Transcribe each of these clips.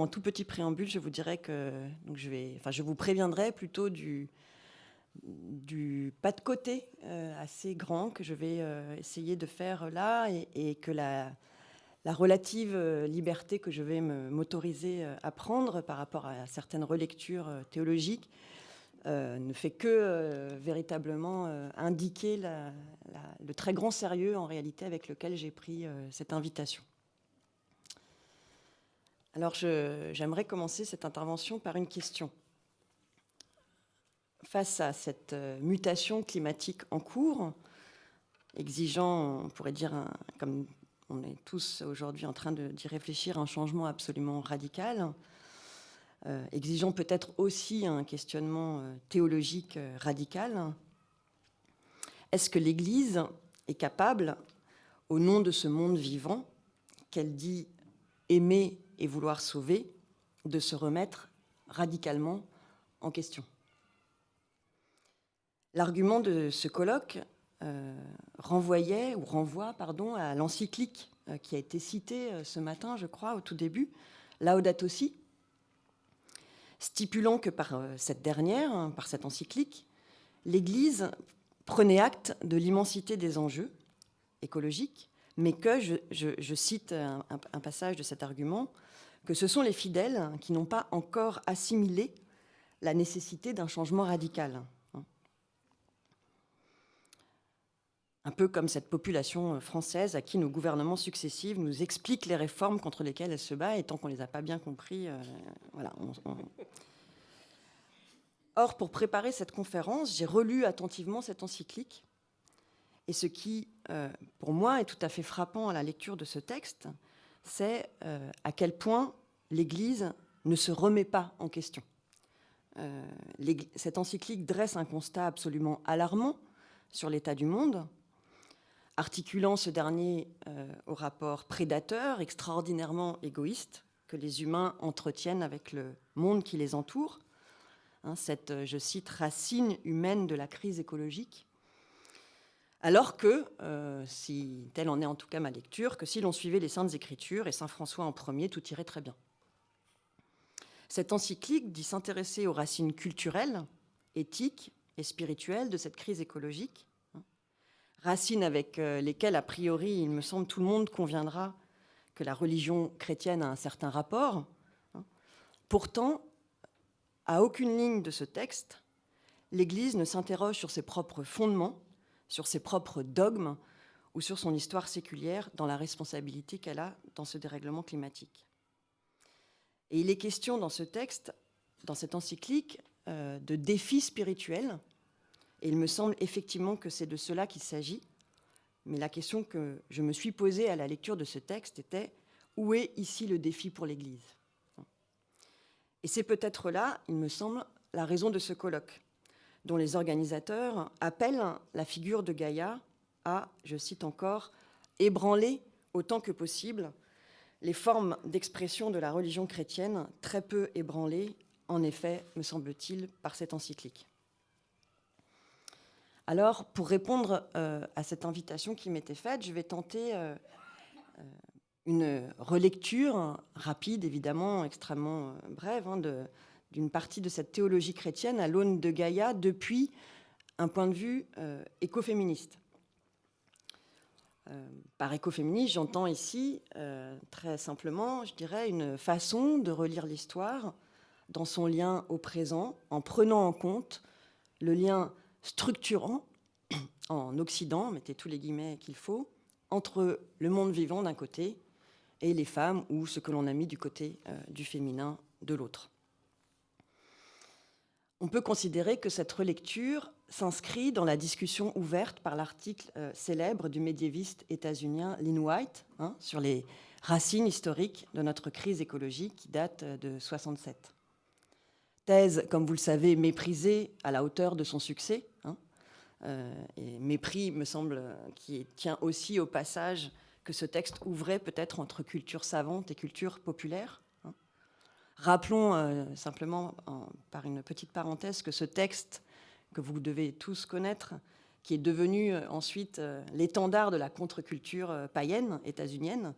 en tout petit préambule, je vous dirais que donc je vous préviendrai plutôt du pas de côté assez grand que je vais essayer de faire là, et que la relative liberté que je vais m'autoriser à prendre par rapport à certaines relectures théologiques ne fait que véritablement indiquer le très grand sérieux en réalité avec lequel j'ai pris cette invitation. Alors j'aimerais commencer cette intervention par une question. Face à cette mutation climatique en cours, exigeant, on pourrait dire, comme on est tous aujourd'hui en train d'y réfléchir, un changement absolument radical, exigeant peut-être aussi un questionnement théologique radical, est-ce que l'Église est capable, au nom de ce monde vivant, qu'elle dit aimer et vouloir sauver, de se remettre radicalement en question? L'argument de ce colloque renvoie à l'encyclique qui a été citée ce matin, je crois, au tout début, Laudato Si, stipulant que par cette dernière, par cette encyclique, l'Église prenait acte de l'immensité des enjeux écologiques, mais que, je cite un passage de cet argument, que ce sont les fidèles qui n'ont pas encore assimilé la nécessité d'un changement radical. Un peu comme cette population française à qui nos gouvernements successifs nous expliquent les réformes contre lesquelles elle se bat, et tant qu'on ne les a pas bien compris, voilà. Or, pour préparer cette conférence, j'ai relu attentivement cette encyclique, et ce qui, pour moi, est tout à fait frappant à la lecture de ce texte, c'est à quel point l'Église ne se remet pas en question. Cette encyclique dresse un constat absolument alarmant sur l'état du monde, articulant ce dernier au rapport prédateur extraordinairement égoïste que les humains entretiennent avec le monde qui les entoure, cette, je cite, racine humaine de la crise écologique, alors que, si telle en est en tout cas ma lecture, que si l'on suivait les Saintes Écritures, et Saint François en premier, tout irait très bien. Cette encyclique dit s'intéresser aux racines culturelles, éthiques et spirituelles de cette crise écologique, racines avec lesquelles, a priori, il me semble, tout le monde conviendra que la religion chrétienne a un certain rapport. Pourtant, à aucune ligne de ce texte, l'Église ne s'interroge sur ses propres fondements, sur ses propres dogmes ou sur son histoire séculière dans la responsabilité qu'elle a dans ce dérèglement climatique. Et il est question dans ce texte, dans cette encyclique, de défis spirituels. Et il me semble effectivement que c'est de cela qu'il s'agit. Mais la question que je me suis posée à la lecture de ce texte était: où est ici le défi pour l'Église? Et c'est peut-être là, il me semble, la raison de ce colloque, dont les organisateurs appellent la figure de Gaïa à, je cite encore, ébranler autant que possible les formes d'expression de la religion chrétienne, très peu ébranlées, en effet, me semble-t-il, par cette encyclique. Alors, pour répondre à cette invitation qui m'était faite, je vais tenter une relecture rapide, évidemment, extrêmement brève, d'une partie de cette théologie chrétienne à l'aune de Gaïa depuis un point de vue écoféministe. Par écoféministe, j'entends ici, très simplement, je dirais, une façon de relire l'histoire dans son lien au présent, en prenant en compte le lien structurant, en Occident, mettez tous les guillemets qu'il faut, entre le monde vivant d'un côté et les femmes, ou ce que l'on a mis du côté du féminin de l'autre. On peut considérer que cette relecture s'inscrit dans la discussion ouverte par l'article célèbre du médiéviste états-unien Lynn White sur les racines historiques de notre crise écologique qui date de 1967. Thèse, comme vous le savez, méprisée à la hauteur de son succès, et mépris, me semble, qui tient aussi au passage que ce texte ouvrait peut-être entre culture savante et culture populaire. Rappelons simplement, par une petite parenthèse, que ce texte, que vous devez tous connaître, qui est devenu ensuite l'étendard de la contre-culture païenne états-unienne,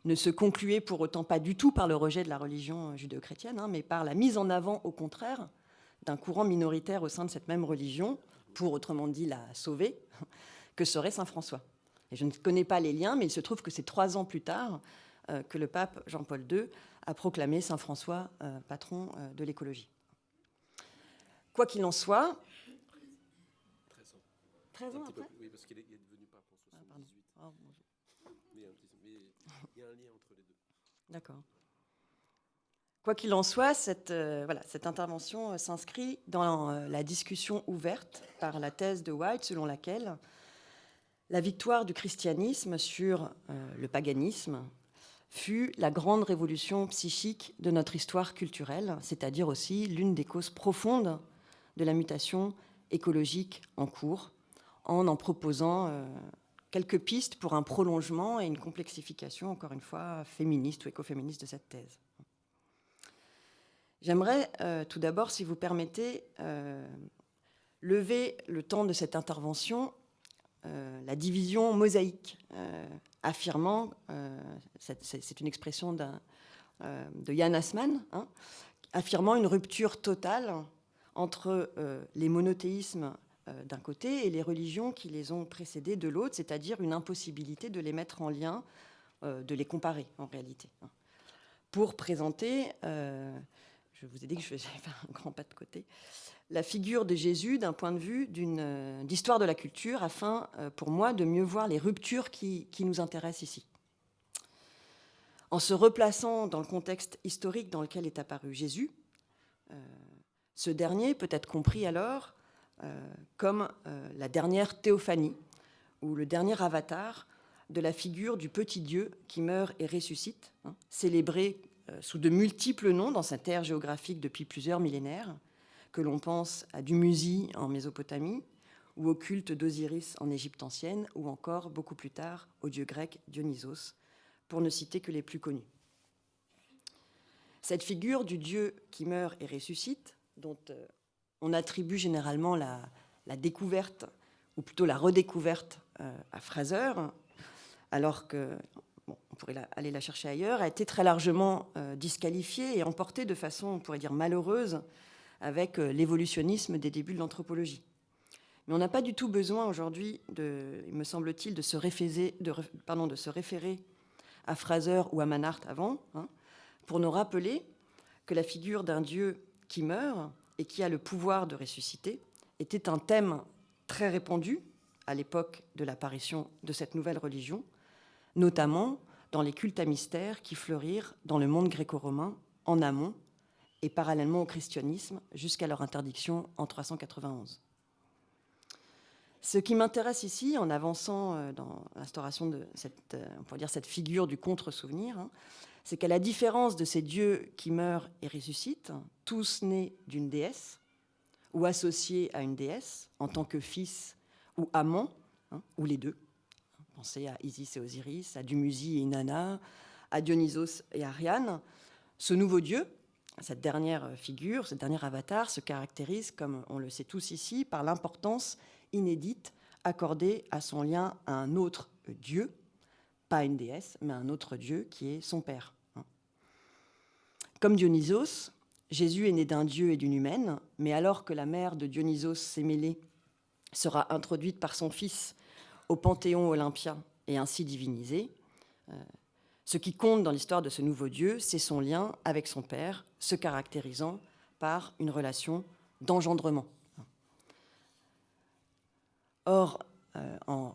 ne se concluait pour autant pas du tout par le rejet de la religion judéo-chrétienne, mais par la mise en avant, au contraire, d'un courant minoritaire au sein de cette même religion, pour, autrement dit, la sauver, que serait saint François. Et je ne connais pas les liens, mais il se trouve que c'est 3 ans plus tard que le pape Jean-Paul II a proclamé saint François patron de l'écologie. Quoi qu'il en soit... 13 ans après ? Oui, parce qu'il est devenu pape en 78. Mais il y a un lien entre les deux. D'accord. Quoi qu'il en soit, cette intervention s'inscrit dans la discussion ouverte par la thèse de White selon laquelle la victoire du christianisme sur le paganisme fut la grande révolution psychique de notre histoire culturelle, c'est-à-dire aussi l'une des causes profondes de la mutation écologique en cours, en proposant quelques pistes pour un prolongement et une complexification, encore une fois, féministe ou écoféministe de cette thèse. J'aimerais tout d'abord, si vous permettez, lever le temps de cette intervention la division mosaïque, affirmant, c'est une expression de Jan Assmann, affirmant une rupture totale entre les monothéismes d'un côté et les religions qui les ont précédés de l'autre, c'est-à-dire une impossibilité de les mettre en lien, de les comparer en réalité. Pour présenter, je vous ai dit que je vais faire un grand pas de côté, la figure de Jésus d'un point de vue d'histoire de la culture, afin, pour moi, de mieux voir les ruptures qui nous intéressent ici. En se replaçant dans le contexte historique dans lequel est apparu Jésus, ce dernier peut être compris alors comme la dernière théophanie, ou le dernier avatar de la figure du petit Dieu qui meurt et ressuscite, célébré sous de multiples noms dans cette ère géographique depuis plusieurs millénaires, que l'on pense à Dumuzi en Mésopotamie, ou au culte d'Osiris en Égypte ancienne, ou encore, beaucoup plus tard, au dieu grec Dionysos, pour ne citer que les plus connus. Cette figure du Dieu qui meurt et ressuscite, dont on attribue généralement la découverte, ou plutôt la redécouverte à Fraser, alors que, on pourrait aller la chercher ailleurs, a été très largement disqualifiée et emportée de façon, on pourrait dire, malheureuse, avec l'évolutionnisme des débuts de l'anthropologie. Mais on n'a pas du tout besoin aujourd'hui, il me semble-t-il, de se référer à Fraser ou à Mannhardt avant, pour nous rappeler que la figure d'un Dieu qui meurt et qui a le pouvoir de ressusciter était un thème très répandu à l'époque de l'apparition de cette nouvelle religion, notamment dans les cultes à mystère qui fleurirent dans le monde gréco-romain en amont et parallèlement au christianisme jusqu'à leur interdiction en 391. Ce qui m'intéresse ici, en avançant dans l'instauration de cette figure du contre-souvenir, c'est qu'à la différence de ces dieux qui meurent et ressuscitent, tous nés d'une déesse ou associés à une déesse en tant que fils ou amants, ou les deux. Pensez à Isis et Osiris, à Dumuzi et Inanna, à Dionysos et Ariane. Ce nouveau dieu, cette dernière figure, ce dernier avatar, se caractérise, comme on le sait tous ici, par l'importance inédite accordée à son lien à un autre dieu, pas une déesse, mais un autre dieu qui est son père. Comme Dionysos, Jésus est né d'un dieu et d'une humaine, mais alors que la mère de Dionysos, Sémélé, sera introduite par son fils au Panthéon olympien et ainsi divinisée, ce qui compte dans l'histoire de ce nouveau dieu, c'est son lien avec son père, se caractérisant par une relation d'engendrement. Or, en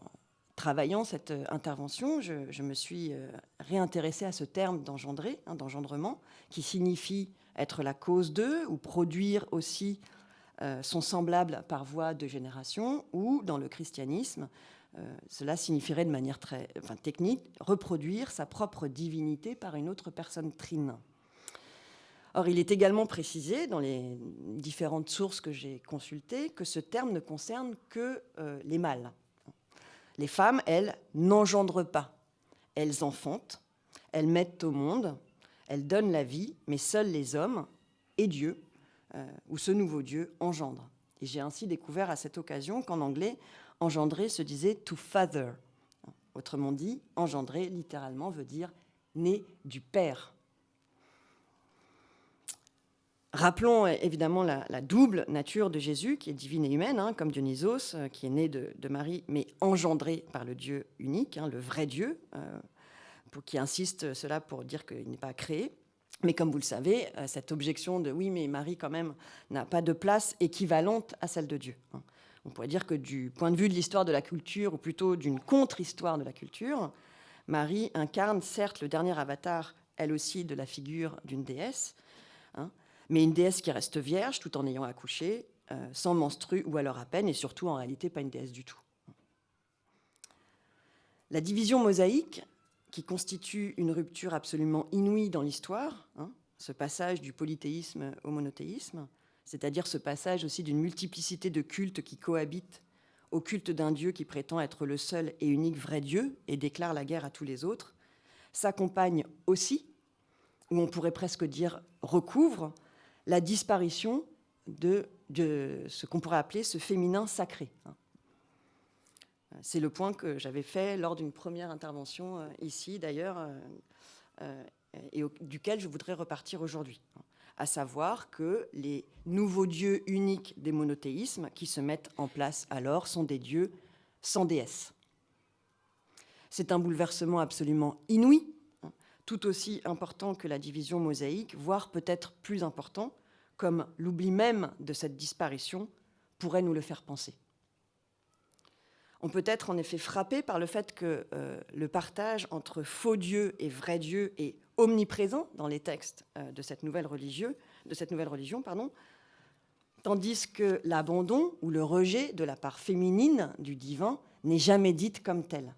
travaillant cette intervention, je me suis réintéressée à ce terme d'engendrer, d'engendrement, qui signifie être la cause de, ou produire aussi son semblable par voie de génération, ou, dans le christianisme, cela signifierait de manière très technique, reproduire sa propre divinité par une autre personne trine. Or, il est également précisé dans les différentes sources que j'ai consultées que ce terme ne concerne que les mâles. Les femmes, elles, n'engendrent pas. Elles enfantent, elles mettent au monde, elles donnent la vie, mais seuls les hommes et Dieu, ou ce nouveau Dieu, engendrent. Et j'ai ainsi découvert à cette occasion qu'en anglais, engendrer se disait to father. Autrement dit, engendrer, littéralement, veut dire né du Père. Rappelons évidemment la double nature de Jésus, qui est divine et humaine, comme Dionysos, qui est né de Marie, mais engendré par le Dieu unique, le vrai Dieu, qui insiste cela pour dire qu'il n'est pas créé. Mais comme vous le savez, cette objection de « oui, mais Marie, quand même, n'a pas de place équivalente à celle de Dieu ». On pourrait dire que du point de vue de l'histoire de la culture, ou plutôt d'une contre-histoire de la culture, Marie incarne certes le dernier avatar, elle aussi, de la figure d'une déesse, mais une déesse qui reste vierge tout en ayant accouché, sans menstru ou alors à peine, et surtout en réalité pas une déesse du tout. La division mosaïque, qui constitue une rupture absolument inouïe dans l'histoire, ce passage du polythéisme au monothéisme, c'est-à-dire ce passage aussi d'une multiplicité de cultes qui cohabitent au culte d'un Dieu qui prétend être le seul et unique vrai Dieu et déclare la guerre à tous les autres, s'accompagne aussi, ou on pourrait presque dire recouvre, la disparition de ce qu'on pourrait appeler ce féminin sacré. C'est le point que j'avais fait lors d'une première intervention ici, d'ailleurs, et duquel je voudrais repartir aujourd'hui, à savoir que les nouveaux dieux uniques des monothéismes qui se mettent en place alors sont des dieux sans déesse. C'est un bouleversement absolument inouï, tout aussi important que la division mosaïque, voire peut-être plus important, comme l'oubli même de cette disparition pourrait nous le faire penser. On peut être en effet frappé par le fait que le partage entre faux dieux et vrais dieux est omniprésent dans les textes de cette nouvelle religion, tandis que l'abandon ou le rejet de la part féminine du divin n'est jamais dite comme tel,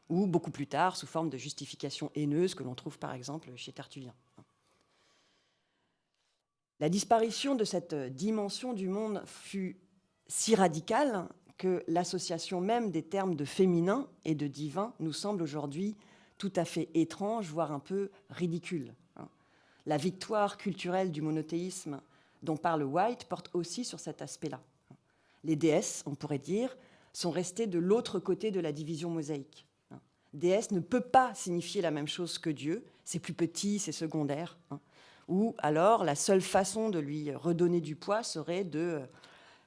ou beaucoup plus tard sous forme de justification haineuse que l'on trouve par exemple chez Tertullien. La disparition de cette dimension du monde fut si radicale que l'association même des termes de féminin et de divin nous semble aujourd'hui tout à fait étrange, voire un peu ridicule. La victoire culturelle du monothéisme dont parle White porte aussi sur cet aspect-là. Les déesses, on pourrait dire, sont restées de l'autre côté de la division mosaïque. Déesse ne peut pas signifier la même chose que Dieu, c'est plus petit, c'est secondaire. Ou alors la seule façon de lui redonner du poids serait de,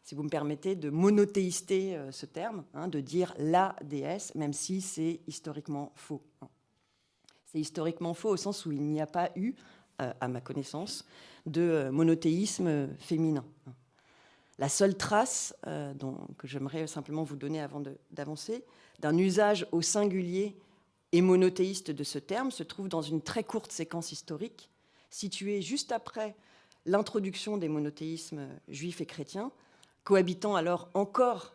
si vous me permettez, de monothéister ce terme, de dire la déesse, même si c'est historiquement faux. C'est historiquement faux au sens où il n'y a pas eu, à ma connaissance, de monothéisme féminin. La seule trace que j'aimerais simplement vous donner avant d'avancer, d'un usage au singulier et monothéiste de ce terme se trouve dans une très courte séquence historique, située juste après l'introduction des monothéismes juifs et chrétiens, cohabitant alors encore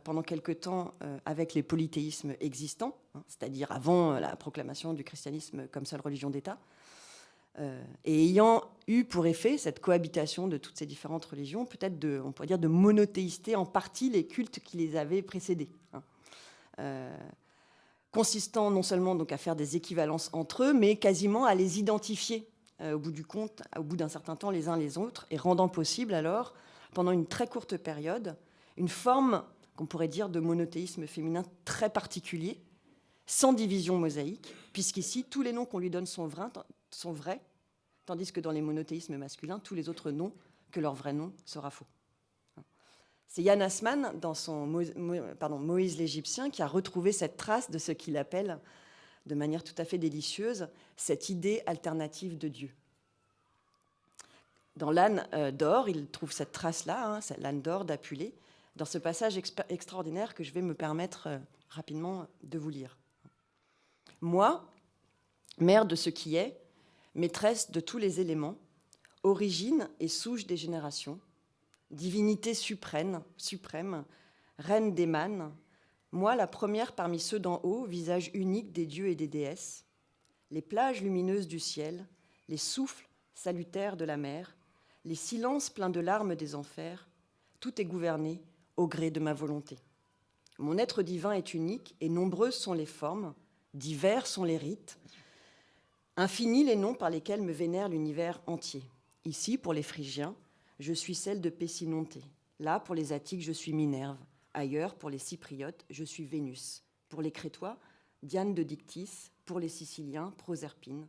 pendant quelque temps avec les polythéismes existants, c'est-à-dire avant la proclamation du christianisme comme seule religion d'État, et ayant eu pour effet cette cohabitation de toutes ces différentes religions, peut-être on pourrait dire de monothéister en partie les cultes qui les avaient précédés, consistant non seulement donc à faire des équivalences entre eux, mais quasiment à les identifier au bout du compte, au bout d'un certain temps les uns les autres, et rendant possible alors, pendant une très courte période, une forme qu'on pourrait dire de monothéisme féminin très particulier, sans division mosaïque, puisqu'ici, tous les noms qu'on lui donne sont vrais, tandis que dans les monothéismes masculins, tous les autres noms que leur vrai nom sera faux. C'est Jan Assmann, dans son Moïse l'Égyptien, qui a retrouvé cette trace de ce qu'il appelle, de manière tout à fait délicieuse, cette idée alternative de Dieu. Dans l'âne d'or, il trouve cette trace-là, l'âne d'or d'Apulée, dans ce passage extraordinaire que je vais me permettre rapidement de vous lire. Moi, mère de ce qui est, maîtresse de tous les éléments, origine et souche des générations, divinité suprême, reine des mânes, moi la première parmi ceux d'en haut, visage unique des dieux et des déesses, les plages lumineuses du ciel, les souffles salutaires de la mer, les silences pleins de larmes des enfers, tout est gouverné au gré de ma volonté. Mon être divin est unique et nombreuses sont les formes, divers sont les rites, infinis les noms par lesquels me vénère l'univers entier. Ici, pour les Phrygiens, je suis celle de Pessinonté. Là, pour les Attiques, je suis Minerve. Ailleurs, pour les Cypriotes, je suis Vénus. Pour les Crétois, Diane de Dictys, pour les Siciliens, Proserpine,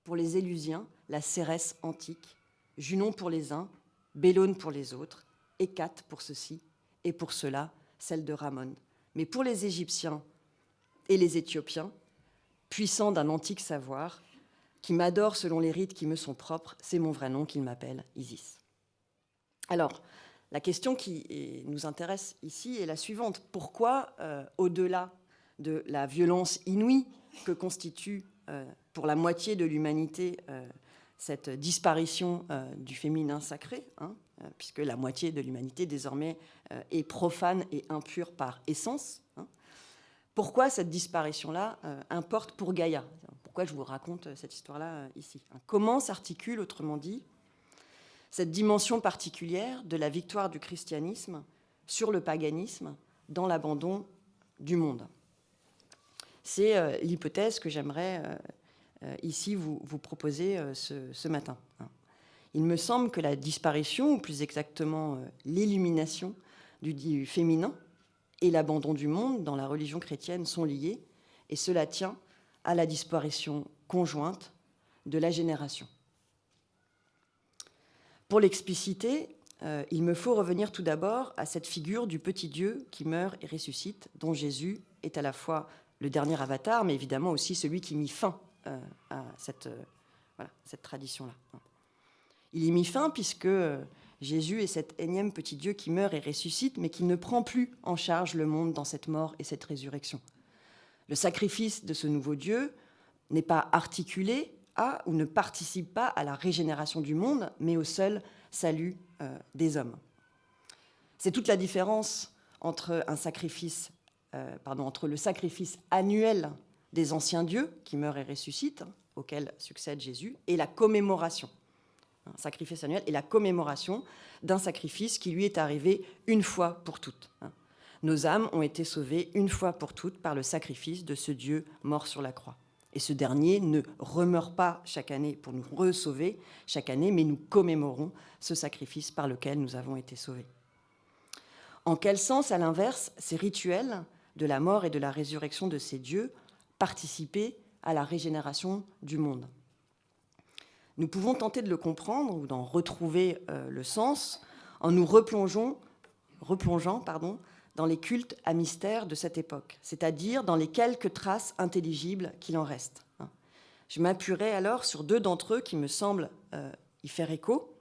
pour les Élusiens, la Cérès antique, Junon pour les uns, Bellone pour les autres, Hécate pour ceux-ci, et pour ceux-là, celle de Ramon. Mais pour les Égyptiens et les Éthiopiens, puissants d'un antique savoir, qui m'adorent selon les rites qui me sont propres, c'est mon vrai nom qu'ils m'appellent Isis. Alors, la question qui nous intéresse ici est la suivante. Pourquoi, au-delà de la violence inouïe que constitue pour la moitié de l'humanité cette disparition du féminin sacré, puisque la moitié de l'humanité désormais est profane et impure par essence, pourquoi cette disparition-là importe pour Gaïa? Pourquoi je vous raconte cette histoire-là ici? Comment s'articule, autrement dit, cette dimension particulière de la victoire du christianisme sur le paganisme dans l'abandon du monde? C'est l'hypothèse que j'aimerais ici vous proposer ce matin. Il me semble que la disparition, ou plus exactement l'illumination du féminin et l'abandon du monde dans la religion chrétienne sont liés, et cela tient à la disparition conjointe de la génération. Pour l'expliciter, il me faut revenir tout d'abord à cette figure du petit Dieu qui meurt et ressuscite, dont Jésus est à la fois le dernier avatar, mais évidemment aussi celui qui mit fin à cette tradition-là. Il y mit fin puisque Jésus est cet énième petit Dieu qui meurt et ressuscite, mais qui ne prend plus en charge le monde dans cette mort et cette résurrection. Le sacrifice de ce nouveau Dieu n'est pas articulé à ou ne participe pas à la régénération du monde, mais au seul salut des hommes. C'est toute la différence entre entre le sacrifice annuel des anciens dieux qui meurent et ressuscitent, auquel succède Jésus, et la commémoration. Un sacrifice annuel et la commémoration d'un sacrifice qui lui est arrivé une fois pour toutes. Nos âmes ont été sauvées une fois pour toutes par le sacrifice de ce Dieu mort sur la croix. Et ce dernier ne remeurt pas chaque année pour nous re-sauver chaque année, mais nous commémorons ce sacrifice par lequel nous avons été sauvés. En quel sens, à l'inverse, ces rituels de la mort et de la résurrection de ces dieux participaient à la régénération du monde? Nous pouvons tenter de le comprendre ou d'en retrouver le sens en nous replongeant dans les cultes à mystère de cette époque, c'est-à-dire dans les quelques traces intelligibles qu'il en reste. Je m'appuierai alors sur deux d'entre eux qui me semblent y faire écho,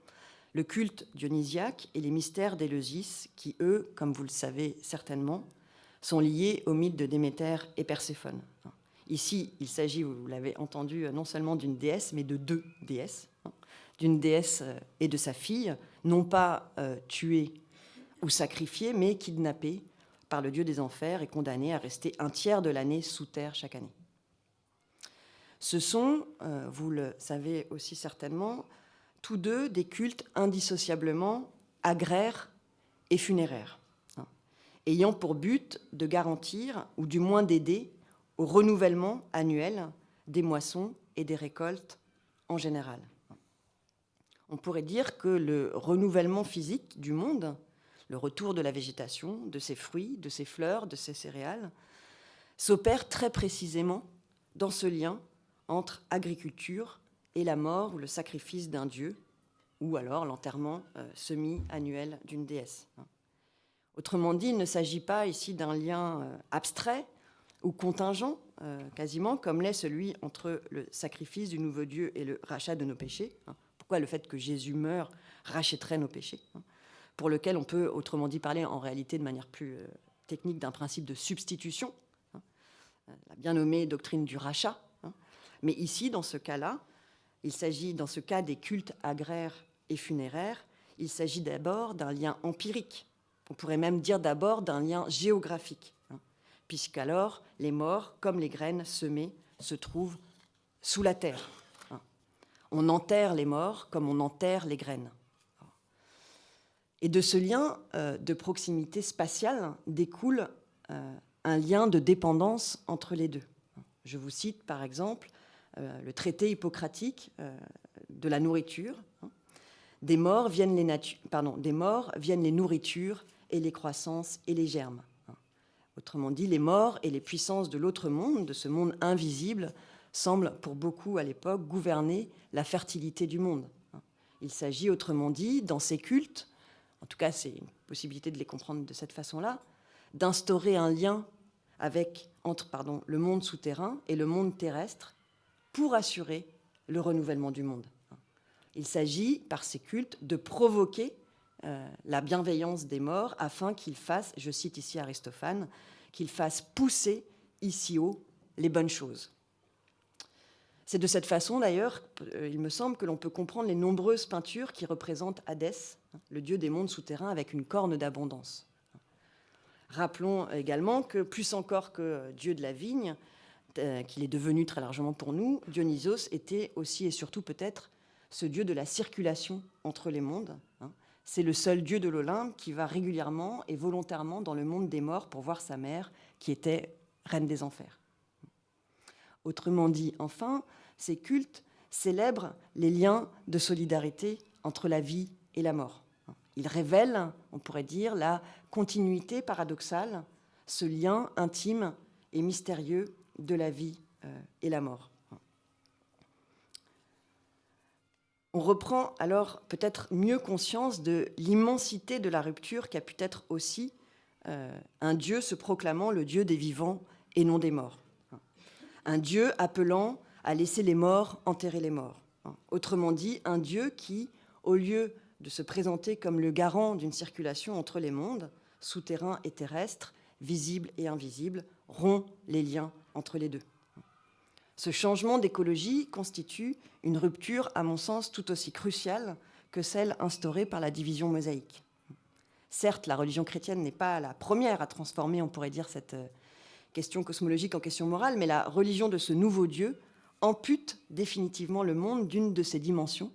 le culte dionysiaque et les mystères d'Éleusis, qui, eux, comme vous le savez certainement, sont liés au mythe de Déméter et Perséphone. Ici, il s'agit, vous l'avez entendu, non seulement d'une déesse, mais de deux déesses, d'une déesse et de sa fille, non pas tuées ou sacrifiées, mais kidnappées par le dieu des enfers et condamnées à rester un tiers de l'année sous terre chaque année. Ce sont, vous le savez aussi certainement, tous deux des cultes indissociablement agraires et funéraires, ayant pour but de garantir, ou du moins d'aider, au renouvellement annuel des moissons et des récoltes en général. On pourrait dire que le renouvellement physique du monde, le retour de la végétation, de ses fruits, de ses fleurs, de ses céréales, s'opère très précisément dans ce lien entre agriculture et la mort ou le sacrifice d'un dieu, ou alors l'enterrement semi-annuel d'une déesse. Autrement dit, il ne s'agit pas ici d'un lien abstrait ou contingent, quasiment, comme l'est celui entre le sacrifice du nouveau Dieu et le rachat de nos péchés. Pourquoi le fait que Jésus meure rachèterait nos péchés, pour lequel on peut, autrement dit, parler en réalité de manière plus technique d'un principe de substitution, la bien nommée doctrine du rachat. Mais ici, dans ce cas-là, il s'agit, dans ce cas des cultes agraires et funéraires, il s'agit d'abord d'un lien empirique. On pourrait même dire d'abord d'un lien géographique, puisqu'alors les morts, comme les graines semées, se trouvent sous la terre. On enterre les morts comme on enterre les graines. Et de ce lien de proximité spatiale découle un lien de dépendance entre les deux. Je vous cite par exemple le traité hippocratique de la nourriture. Des morts viennent les nourritures et les croissances et les germes. Autrement dit, les morts et les puissances de l'autre monde, de ce monde invisible, semblent pour beaucoup à l'époque gouverner la fertilité du monde. Il s'agit, autrement dit, dans ces cultes, en tout cas c'est une possibilité de les comprendre de cette façon-là, d'instaurer un lien entre le monde souterrain et le monde terrestre pour assurer le renouvellement du monde. Il s'agit, par ces cultes, de provoquer la bienveillance des morts afin qu'ils fassent, je cite ici Aristophane, qu'ils fassent pousser ici haut les bonnes choses. C'est de cette façon, d'ailleurs, il me semble, que l'on peut comprendre les nombreuses peintures qui représentent Hadès, le dieu des mondes souterrains, avec une corne d'abondance. Rappelons également que, plus encore que dieu de la vigne, qu'il est devenu très largement pour nous, Dionysos était aussi et surtout peut-être ce dieu de la circulation entre les mondes. C'est le seul dieu de l'Olympe qui va régulièrement et volontairement dans le monde des morts pour voir sa mère, qui était reine des enfers. Autrement dit, enfin, ces cultes célèbrent les liens de solidarité entre la vie et la mort. Ils révèlent, on pourrait dire, la continuité paradoxale, ce lien intime et mystérieux de la vie et la mort. On reprend alors peut-être mieux conscience de l'immensité de la rupture qu'a pu être aussi un Dieu se proclamant le Dieu des vivants et non des morts. Un Dieu appelant à laisser les morts enterrer les morts. Autrement dit, un Dieu qui, au lieu de se présenter comme le garant d'une circulation entre les mondes, souterrains et terrestres, visibles et invisibles, rompt les liens entre les deux. Ce changement d'écologie constitue une rupture, à mon sens, tout aussi cruciale que celle instaurée par la division mosaïque. Certes, la religion chrétienne n'est pas la première à transformer, on pourrait dire, cette question cosmologique en question morale, mais la religion de ce nouveau Dieu ampute définitivement le monde d'une de ses dimensions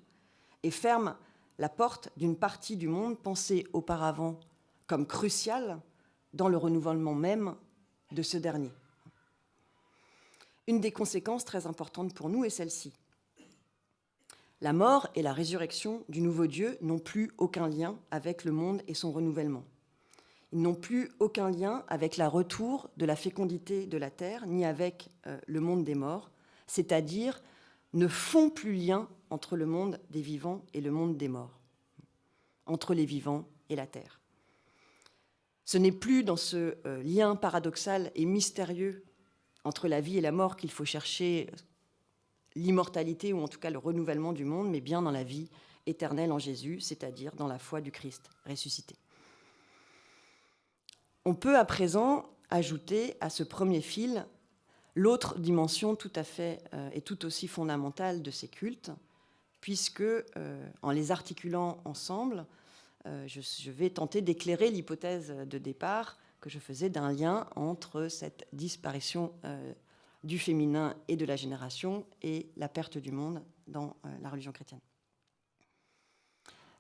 et ferme la porte d'une partie du monde pensée auparavant comme cruciale dans le renouvellement même de ce dernier. Une des conséquences très importantes pour nous est celle-ci. La mort et la résurrection du nouveau Dieu n'ont plus aucun lien avec le monde et son renouvellement. Ils n'ont plus aucun lien avec le retour de la fécondité de la terre, ni avec le monde des morts, c'est-à-dire ne font plus lien entre le monde des vivants et le monde des morts, entre les vivants et la terre. Ce n'est plus dans ce lien paradoxal et mystérieux entre la vie et la mort qu'il faut chercher l'immortalité, ou en tout cas le renouvellement du monde, mais bien dans la vie éternelle en Jésus, c'est-à-dire dans la foi du Christ ressuscité. On peut à présent ajouter à ce premier fil l'autre dimension tout à fait et tout aussi fondamentale de ces cultes, puisque en les articulant ensemble, je vais tenter d'éclairer l'hypothèse de départ que je faisais d'un lien entre cette disparition du féminin et de la génération et la perte du monde dans la religion chrétienne.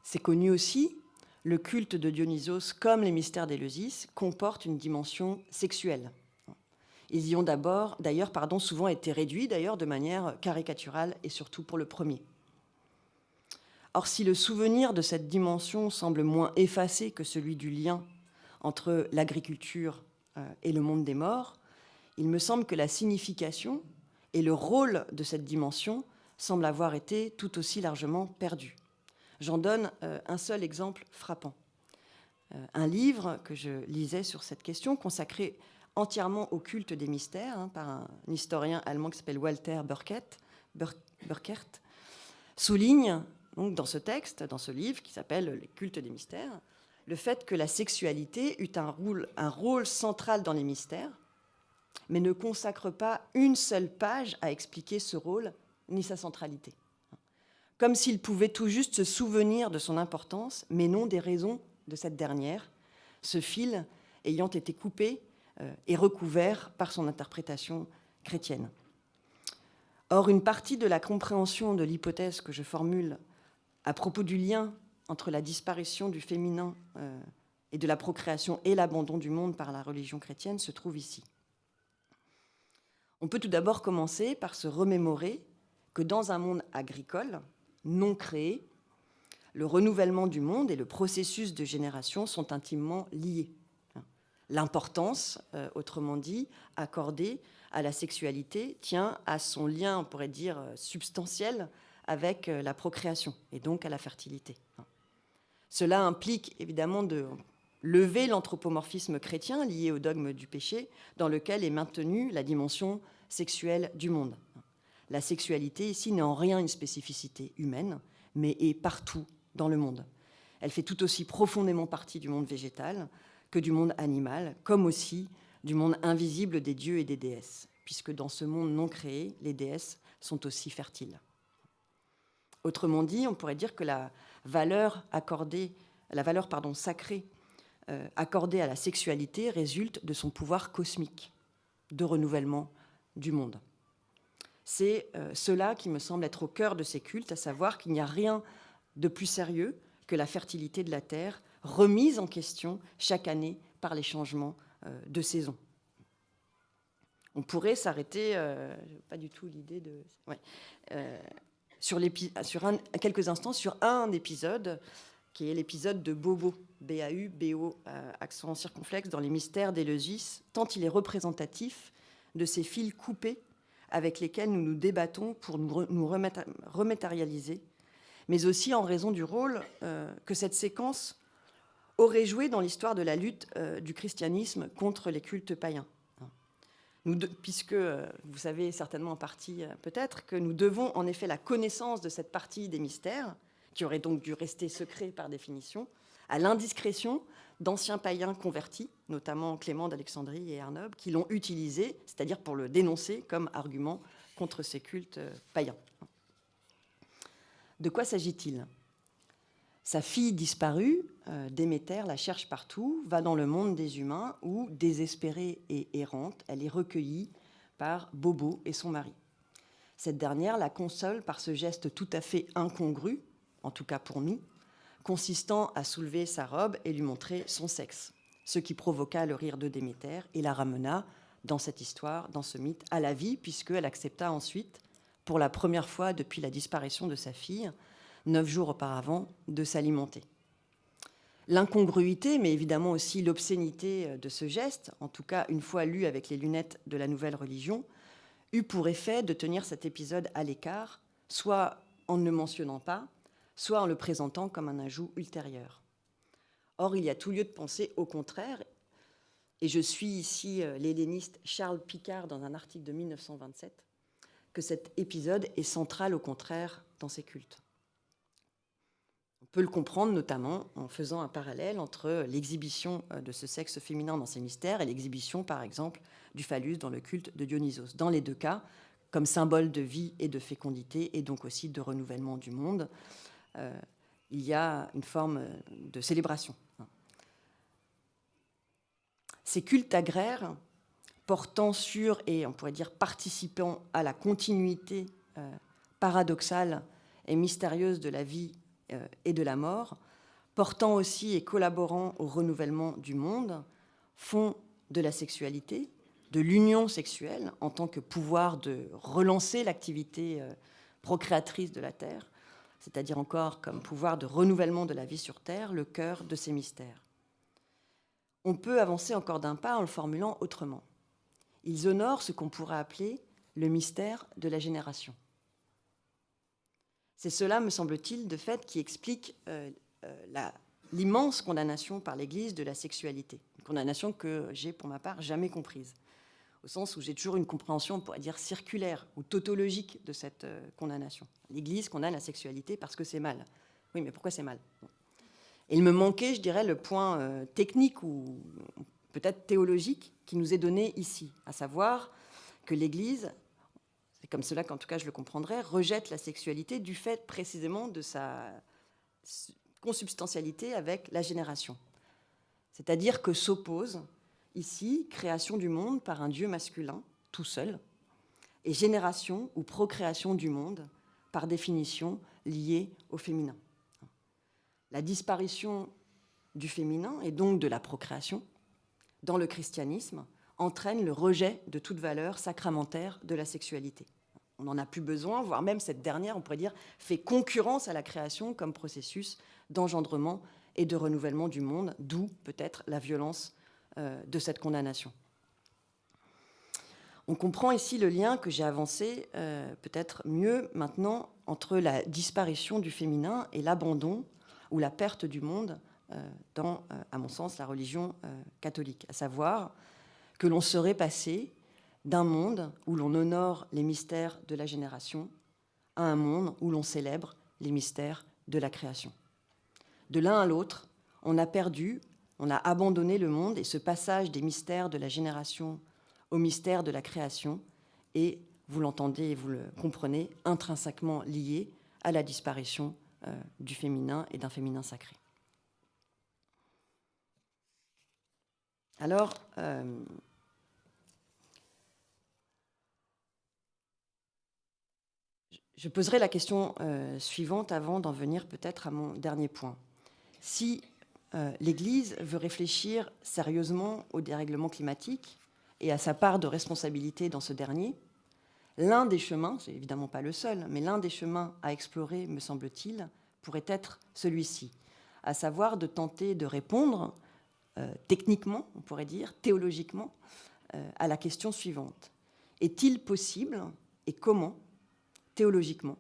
C'est connu aussi, le culte de Dionysos, comme les mystères d'Éleusis, comporte une dimension sexuelle. Ils y ont d'ailleurs souvent été réduits de manière caricaturale et surtout pour le premier. Or, si le souvenir de cette dimension semble moins effacé que celui du lien entre l'agriculture et le monde des morts, il me semble que la signification et le rôle de cette dimension semblent avoir été tout aussi largement perdus. J'en donne un seul exemple frappant. Un livre que je lisais sur cette question, consacré entièrement au culte des mystères, par un historien allemand qui s'appelle Walter Burkert, souligne donc, dans ce texte, dans ce livre qui s'appelle « Les cultes des mystères », le fait que la sexualité eut un rôle central dans les mystères, mais ne consacre pas une seule page à expliquer ce rôle ni sa centralité. Comme s'il pouvait tout juste se souvenir de son importance, mais non des raisons de cette dernière, ce fil ayant été coupé et recouvert par son interprétation chrétienne. Or, une partie de la compréhension de l'hypothèse que je formule à propos du lien entre la disparition du féminin et de la procréation et l'abandon du monde par la religion chrétienne se trouve ici. On peut tout d'abord commencer par se remémorer que dans un monde agricole, non créé, le renouvellement du monde et le processus de génération sont intimement liés. L'importance, autrement dit, accordée à la sexualité tient à son lien, on pourrait dire, substantiel avec la procréation et donc à la fertilité. Cela implique évidemment de lever l'anthropomorphisme chrétien lié au dogme du péché dans lequel est maintenue la dimension sexuelle du monde. La sexualité ici n'est en rien une spécificité humaine, mais est partout dans le monde. Elle fait tout aussi profondément partie du monde végétal que du monde animal, comme aussi du monde invisible des dieux et des déesses, puisque dans ce monde non créé, les déesses sont aussi fertiles. Autrement dit, on pourrait dire que la valeur sacrée accordée à la sexualité résulte de son pouvoir cosmique de renouvellement du monde. C'est cela qui me semble être au cœur de ces cultes, à savoir qu'il n'y a rien de plus sérieux que la fertilité de la Terre, remise en question chaque année par les changements de saison. On pourrait s'arrêter, pas du tout l'idée de... Ouais, quelques instants sur un épisode, qui est l'épisode de Bobo, B-A-U-B-O, accent circonflexe, dans les mystères d'Éleusis, tant il est représentatif de ces fils coupés avec lesquels nous nous débattons pour nous rematérialiser, mais aussi en raison du rôle que cette séquence aurait joué dans l'histoire de la lutte du christianisme contre les cultes païens. Puisque vous savez certainement en partie peut-être que nous devons en effet la connaissance de cette partie des mystères, qui aurait donc dû rester secret par définition, à l'indiscrétion d'anciens païens convertis, notamment Clément d'Alexandrie et Arnob, qui l'ont utilisé, c'est-à-dire pour le dénoncer comme argument contre ces cultes païens. De quoi s'agit-il ? Sa fille disparue, Déméter, la cherche partout, va dans le monde des humains où, désespérée et errante, elle est recueillie par Bobo et son mari. Cette dernière la console par ce geste tout à fait incongru, en tout cas pour nous, consistant à soulever sa robe et lui montrer son sexe, ce qui provoqua le rire de Déméter et la ramena, dans cette histoire, dans ce mythe, à la vie, puisqu'elle accepta ensuite, pour la première fois depuis la disparition de sa fille, 9 jours auparavant, de s'alimenter. L'incongruité, mais évidemment aussi l'obscénité de ce geste, en tout cas une fois lu avec les lunettes de la nouvelle religion, eut pour effet de tenir cet épisode à l'écart, soit en ne le mentionnant pas, soit en le présentant comme un ajout ultérieur. Or, il y a tout lieu de penser au contraire, et je suis ici l'helléniste Charles Picard dans un article de 1927, que cet épisode est central au contraire dans ces cultes. On peut le comprendre notamment en faisant un parallèle entre l'exhibition de ce sexe féminin dans ces mystères et l'exhibition, par exemple, du phallus dans le culte de Dionysos. Dans les deux cas, comme symbole de vie et de fécondité, et donc aussi de renouvellement du monde, il y a une forme de célébration. Ces cultes agraires, portant sur, et on pourrait dire participant à la continuité paradoxale et mystérieuse de la vie et de la mort, portant aussi et collaborant au renouvellement du monde, font de la sexualité, de l'union sexuelle en tant que pouvoir de relancer l'activité procréatrice de la Terre, c'est-à-dire encore comme pouvoir de renouvellement de la vie sur Terre, le cœur de ces mystères. On peut avancer encore d'un pas en le formulant autrement. Ils honorent ce qu'on pourrait appeler le mystère de la génération. C'est cela, me semble-t-il, de fait, qui explique l'immense condamnation par l'Église de la sexualité. Une condamnation que j'ai, pour ma part, jamais comprise. Au sens où j'ai toujours une compréhension, on pourrait dire, circulaire ou tautologique de cette condamnation. L'Église condamne la sexualité parce que c'est mal. Oui, mais pourquoi c'est mal ? Et il me manquait, je dirais, le point technique ou peut-être théologique qui nous est donné ici, à savoir que l'Église, c'est comme cela qu'en tout cas je le comprendrais, rejette la sexualité du fait précisément de sa consubstantialité avec la génération. C'est-à-dire que s'oppose ici création du monde par un Dieu masculin, tout seul, et génération ou procréation du monde, par définition liée au féminin. La disparition du féminin et donc de la procréation dans le christianisme entraîne le rejet de toute valeur sacramentaire de la sexualité. On n'en a plus besoin, voire même cette dernière, on pourrait dire, fait concurrence à la création comme processus d'engendrement et de renouvellement du monde, d'où peut-être la violence de cette condamnation. On comprend ici le lien que j'ai avancé, peut-être mieux maintenant, entre la disparition du féminin et l'abandon ou la perte du monde dans, à mon sens, la religion catholique, à savoir que l'on serait passé d'un monde où l'on honore les mystères de la génération à un monde où l'on célèbre les mystères de la création. De l'un à l'autre, on a perdu, on a abandonné le monde, et ce passage des mystères de la génération au mystère de la création est, vous l'entendez et vous le comprenez, intrinsèquement lié à la disparition du féminin et d'un féminin sacré. Alors, je poserai la question suivante avant d'en venir peut-être à mon dernier point. Si l'Église veut réfléchir sérieusement au dérèglement climatique et à sa part de responsabilité dans ce dernier, l'un des chemins, c'est évidemment pas le seul, mais l'un des chemins à explorer, me semble-t-il, pourrait être celui-ci, à savoir de tenter de répondre techniquement, on pourrait dire, théologiquement, à la question suivante. Est-il possible, et comment, théologiquement,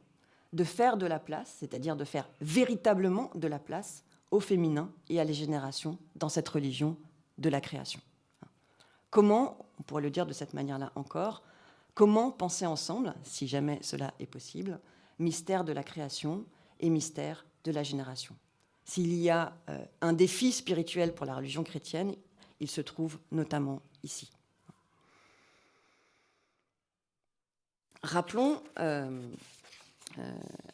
de faire de la place, c'est-à-dire de faire véritablement de la place au féminin et à les générations dans cette religion de la création? Comment, on pourrait le dire de cette manière-là encore, comment penser ensemble, si jamais cela est possible, mystère de la création et mystère de la génération? S'il y a un défi spirituel pour la religion chrétienne, il se trouve notamment ici. Rappelons,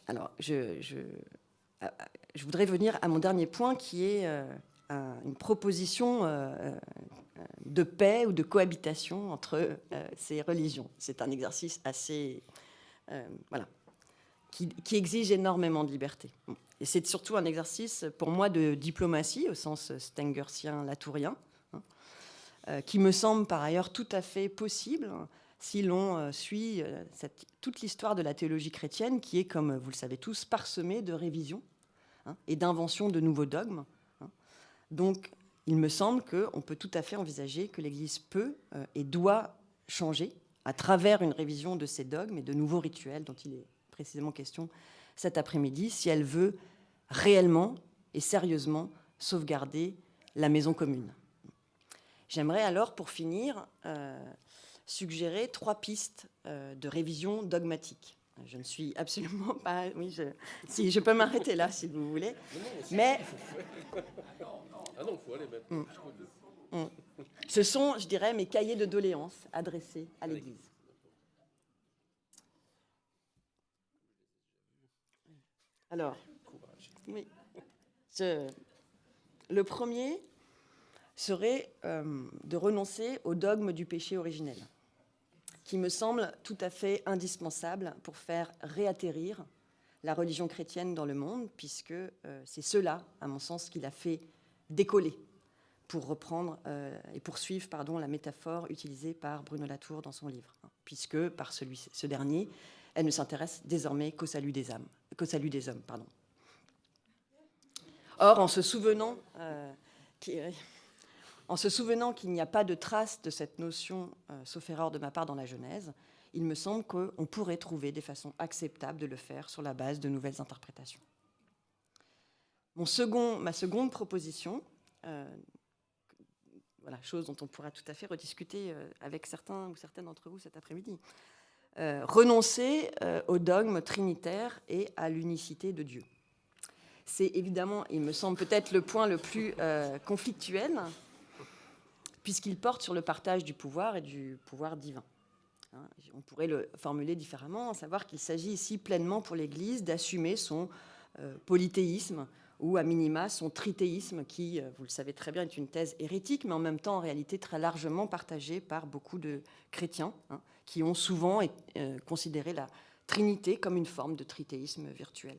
alors je voudrais venir à mon dernier point qui est une proposition de paix ou de cohabitation entre ces religions. C'est un exercice assez, voilà, qui exige énormément de liberté. Et c'est surtout un exercice, pour moi, de diplomatie, au sens stengersien, latourien, qui me semble par ailleurs tout à fait possible si l'on suit toute l'histoire de la théologie chrétienne, qui est, comme vous le savez tous, parsemée de révisions et d'inventions de nouveaux dogmes. Donc, il me semble qu'on peut tout à fait envisager que l'Église peut et doit changer à travers une révision de ces dogmes et de nouveaux rituels dont il est précisément question cet après-midi, si elle veut réellement et sérieusement sauvegarder la maison commune. J'aimerais alors, pour finir, suggérer 3 pistes de révision dogmatique. Je ne suis absolument pas... Oui, si je peux m'arrêter là, si vous voulez. Mais... Ah non, il faut aller maintenant. Ce sont, je dirais, mes cahiers de doléances adressés à l'Église. Alors, oui. Le premier serait de renoncer au dogme du péché originel, qui me semble tout à fait indispensable pour faire réatterrir la religion chrétienne dans le monde, puisque c'est cela, à mon sens, qui l'a fait décoller, pour reprendre et poursuivre la métaphore utilisée par Bruno Latour dans son livre, puisque par ce dernier, elle ne s'intéresse désormais qu'au salut des âmes, qu'au salut des hommes. Or, en se souvenant qu'il n'y a pas de trace de cette notion, sauf erreur de ma part, dans la Genèse, il me semble qu'on pourrait trouver des façons acceptables de le faire sur la base de nouvelles interprétations. Ma seconde proposition, voilà, chose dont on pourra tout à fait rediscuter avec certains ou certaines d'entre vous cet après-midi, renoncer au dogme trinitaire et à l'unicité de Dieu. C'est évidemment, il me semble peut-être le point le plus conflictuel, puisqu'il porte sur le partage du pouvoir et du pouvoir divin. On pourrait le formuler différemment, à savoir qu'il s'agit ici pleinement pour l'Église d'assumer son polythéisme, ou à minima son trithéisme, qui, vous le savez très bien, est une thèse hérétique, mais en même temps en réalité très largement partagée par beaucoup de chrétiens, qui ont souvent considéré la Trinité comme une forme de trithéisme virtuel.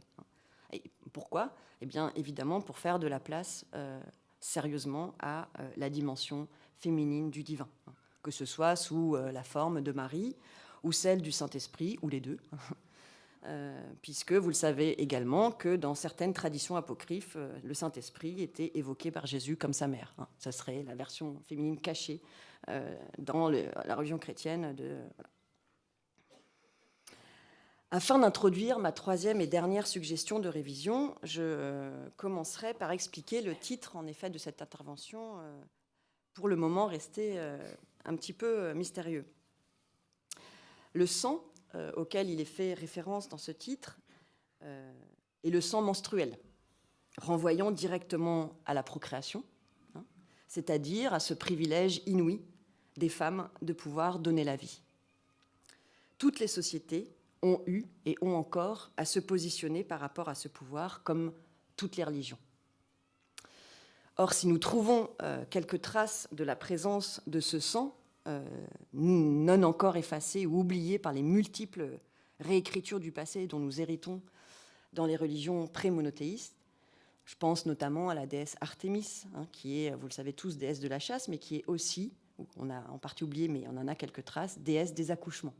Et pourquoi ? Eh bien, évidemment, pour faire de la place sérieusement à la dimension féminine du divin, que ce soit sous la forme de Marie, ou celle du Saint-Esprit, ou les deux, puisque vous le savez également que dans certaines traditions apocryphes, le Saint-Esprit était évoqué par Jésus comme sa mère. Ça serait la version féminine cachée dans la religion chrétienne. Voilà. Afin d'introduire ma troisième et dernière suggestion de révision, je commencerai par expliquer le titre, en effet, de cette intervention, pour le moment resté un petit peu mystérieux. Le sang auquel il est fait référence dans ce titre est le sang menstruel, renvoyant directement à la procréation, c'est-à-dire à ce privilège inouï des femmes de pouvoir donner la vie. Toutes les sociétés ont eu et ont encore à se positionner par rapport à ce pouvoir, comme toutes les religions. Or, si nous trouvons quelques traces de la présence de ce sang, non encore effacées ou oubliées par les multiples réécritures du passé dont nous héritons dans les religions pré-monothéistes, je pense notamment à la déesse Artémis, qui est, vous le savez tous, déesse de la chasse, mais qui est aussi, on a en partie oublié, mais on en a quelques traces, déesse des accouchements.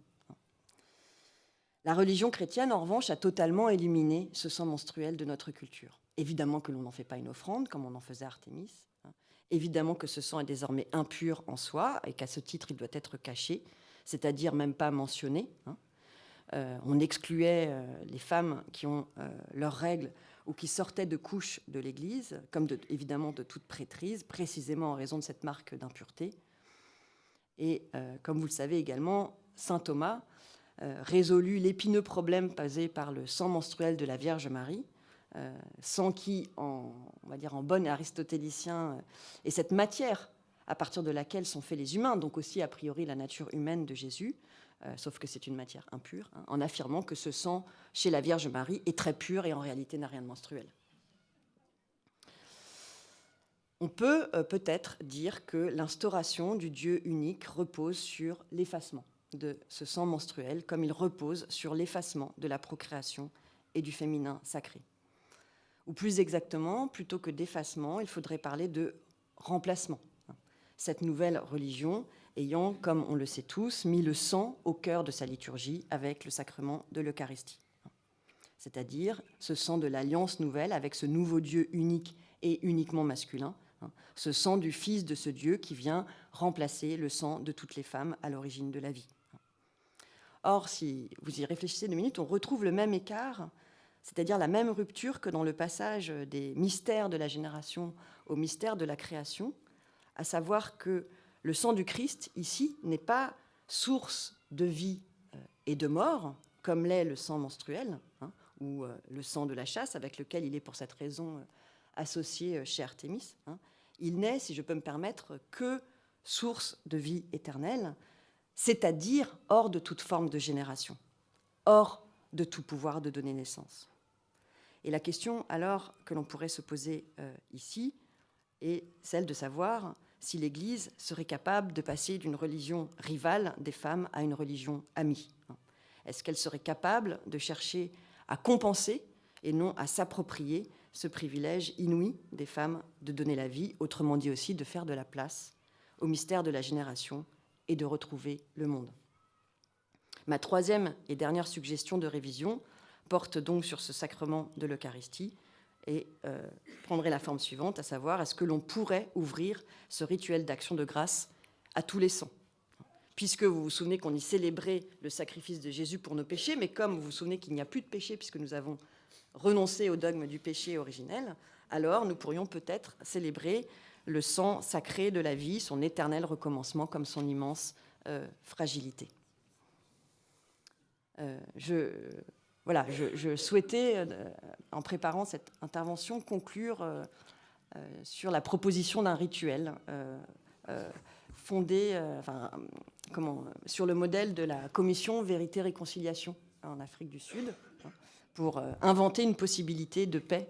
La religion chrétienne, en revanche, a totalement éliminé ce sang menstruel de notre culture. Évidemment que l'on n'en fait pas une offrande, comme on en faisait à Artémis. Évidemment que ce sang est désormais impur en soi, et qu'à ce titre, il doit être caché, c'est-à-dire même pas mentionné. On excluait les femmes qui ont leurs règles ou qui sortaient de couches de l'Église, comme évidemment de toute prêtrise, précisément en raison de cette marque d'impureté. Et comme vous le savez également, saint Thomas résolut l'épineux problème posé par le sang menstruel de la Vierge Marie, sang qui, on va dire en bon aristotélicien, est cette matière à partir de laquelle sont faits les humains, donc aussi a priori la nature humaine de Jésus, sauf que c'est une matière impure, en affirmant que ce sang chez la Vierge Marie est très pur et en réalité n'a rien de menstruel. On peut peut-être dire que l'instauration du Dieu unique repose sur l'effacement de ce sang menstruel, comme il repose sur l'effacement de la procréation et du féminin sacré. Ou plus exactement, plutôt que d'effacement, il faudrait parler de remplacement. Cette nouvelle religion ayant, comme on le sait tous, mis le sang au cœur de sa liturgie avec le sacrement de l'Eucharistie. C'est-à-dire ce sang de l'alliance nouvelle avec ce nouveau Dieu unique et uniquement masculin, ce sang du Fils de ce Dieu qui vient remplacer le sang de toutes les femmes à l'origine de la vie. Or, si vous y réfléchissez 2 minutes, on retrouve le même écart, c'est-à-dire la même rupture que dans le passage des mystères de la génération au mystère de la création, à savoir que le sang du Christ, ici, n'est pas source de vie et de mort, comme l'est le sang menstruel, ou le sang de la chasse, avec lequel il est pour cette raison associé chez Artémis. Il n'est, si je peux me permettre, que source de vie éternelle, c'est-à-dire hors de toute forme de génération, hors de tout pouvoir de donner naissance. Et la question alors que l'on pourrait se poser ici est celle de savoir si l'Église serait capable de passer d'une religion rivale des femmes à une religion amie. Est-ce qu'elle serait capable de chercher à compenser et non à s'approprier ce privilège inouï des femmes de donner la vie, autrement dit aussi de faire de la place au mystère de la génération et de retrouver le monde. Ma troisième et dernière suggestion de révision porte donc sur ce sacrement de l'Eucharistie et prendrait la forme suivante, à savoir, est-ce que l'on pourrait ouvrir ce rituel d'action de grâce à tous les saints ? Puisque vous vous souvenez qu'on y célébrait le sacrifice de Jésus pour nos péchés, mais comme vous vous souvenez qu'il n'y a plus de péché puisque nous avons renoncé au dogme du péché originel, alors nous pourrions peut-être célébrer le sang sacré de la vie, son éternel recommencement comme son immense fragilité. Je souhaitais, en préparant cette intervention, conclure sur la proposition d'un rituel fondé sur le modèle de la commission Vérité-Réconciliation en Afrique du Sud, pour inventer une possibilité de paix